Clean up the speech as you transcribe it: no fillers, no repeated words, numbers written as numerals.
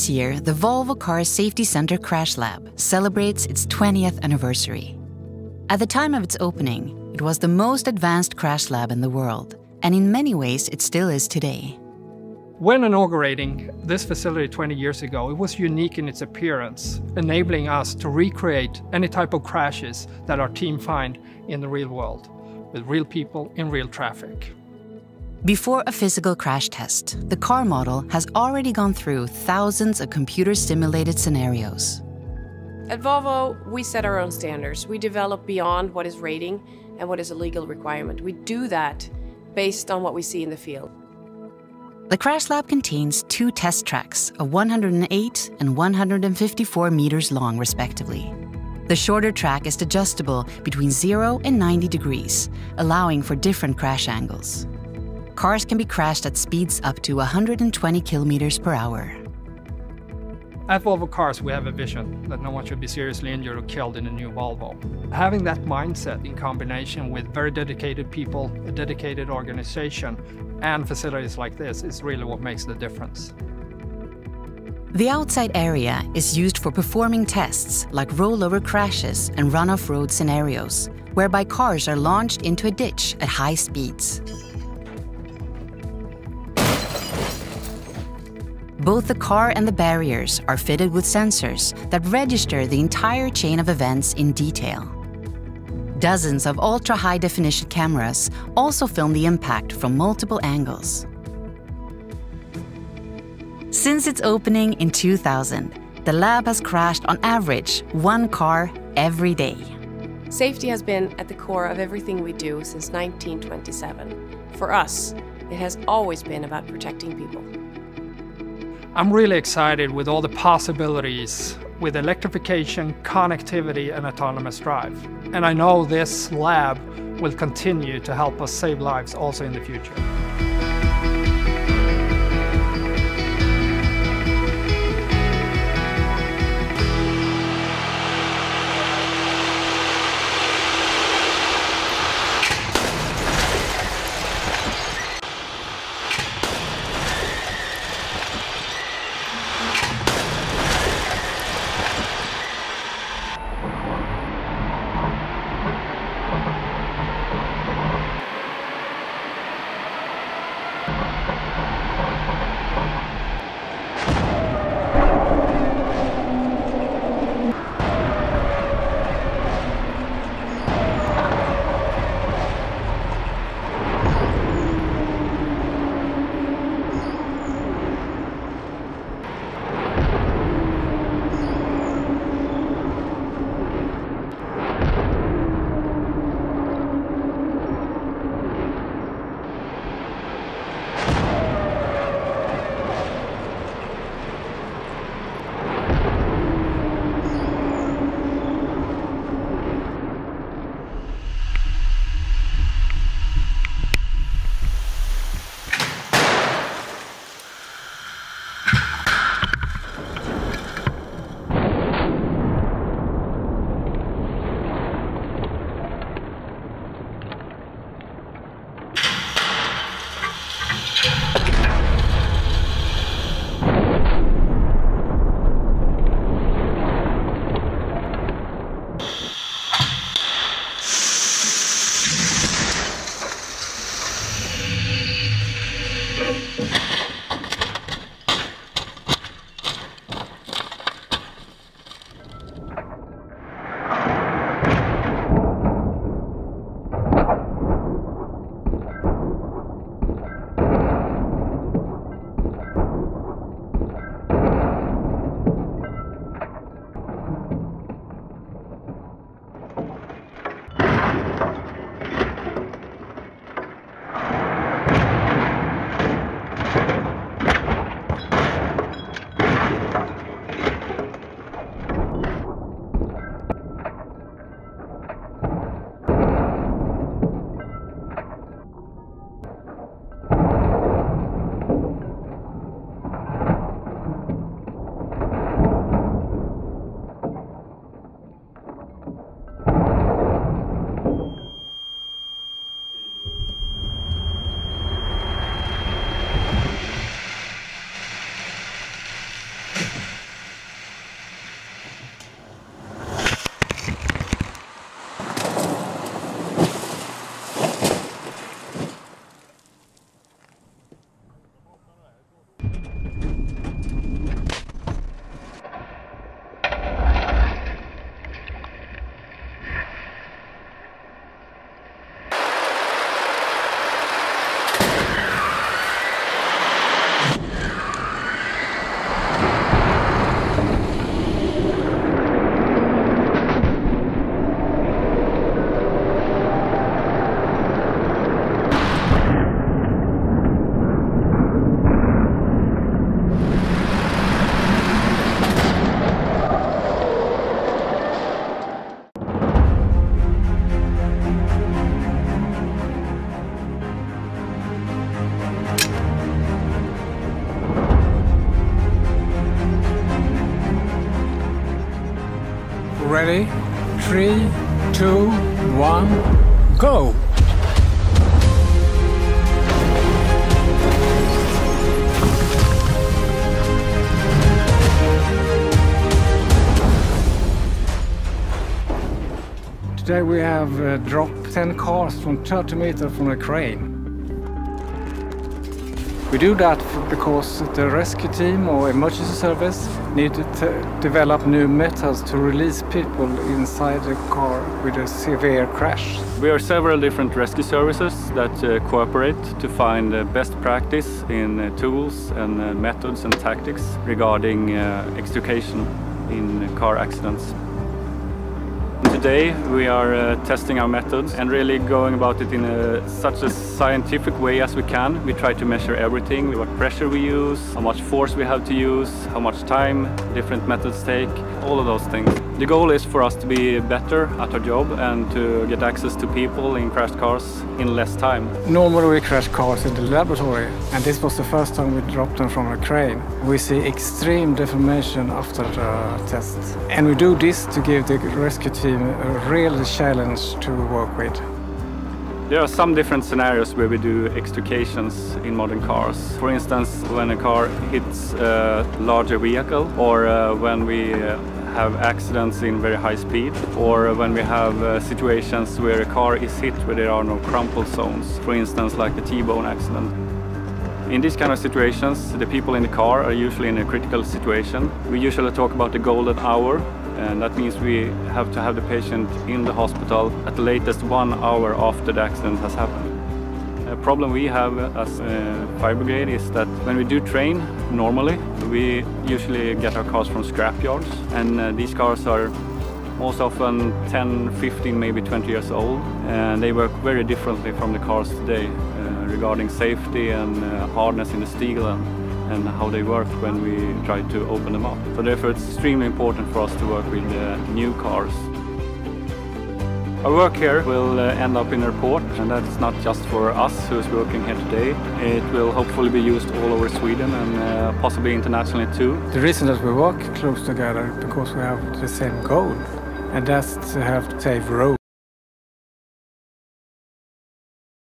This year, the Volvo Cars Safety Center Crash Lab celebrates its 20th anniversary. At the time of its opening, it was the most advanced crash lab in the world, and in many ways it still is today. When inaugurating this facility 20 years ago, it was unique in its appearance, enabling us to recreate any type of crashes that our team find in the real world, with real people in real traffic. Before a physical crash test, the car model has already gone through thousands of computer-simulated scenarios. At Volvo, we set our own standards. We develop beyond what is rating and what is a legal requirement. We do that based on what we see in the field. The crash lab contains 2 test tracks of 108 and 154 meters long, respectively. The shorter track is adjustable between 0 and 90 degrees, allowing for different crash angles. Cars can be crashed at speeds up to 120 kilometers per hour. At Volvo Cars, we have a vision that no one should be seriously injured or killed in a new Volvo. Having that mindset in combination with very dedicated people, a dedicated organization, and facilities like this is really what makes the difference. The outside area is used for performing tests like rollover crashes and run-off-road scenarios, whereby cars are launched into a ditch at high speeds. Both the car and the barriers are fitted with sensors that register the entire chain of events in detail. Dozens of ultra-high-definition cameras also film the impact from multiple angles. Since its opening in 2000, the lab has crashed on average 1 car every day. Safety has been at the core of everything we do since 1927. For us, it has always been about protecting people. I'm really excited with all the possibilities with electrification, connectivity, and autonomous drive. And I know this lab will continue to help us save lives also in the future. Ready? 3, 2, 1, go! Today we have dropped 10 cars from 30 meters from a crane. We do that because the rescue team or emergency service need to develop new methods to release people inside the car with a severe crash. We are several different rescue services that cooperate to find best practice in tools and methods and tactics regarding extrication in car accidents. Today we are testing our methods and really going about it in such a scientific way as we can. We try to measure everything, what pressure we use, how much force we have to use, how much time different methods take, all of those things. The goal is for us to be better at our job and to get access to people in crashed cars in less time. Normally we crash cars in the laboratory, and this was the first time we dropped them from a crane. We see extreme deformation after the test. And we do this to give the rescue team a real challenge to work with. There are some different scenarios where we do extrications in modern cars. For instance, when a car hits a larger vehicle, or when we have accidents in very high speed, or when we have situations where a car is hit where there are no crumple zones, for instance like the T-bone accident. In these kind of situations, the people in the car are usually in a critical situation. We usually talk about the golden hour, and that means we have to have the patient in the hospital at the latest 1 hour after the accident has happened. A problem we have as fire brigade is that when we do train normally, we usually get our cars from scrap yards, and these cars are most often 10, 15, maybe 20 years old, and they work very differently from the cars today regarding safety and hardness in the steel and how they work when we try to open them up. So therefore it's extremely important for us to work with new cars. Our work here will end up in a report, and that's not just for us who's working here today. It will hopefully be used all over Sweden and possibly internationally too. The reason that we work close together is because we have the same goal, and that's to have safe roads.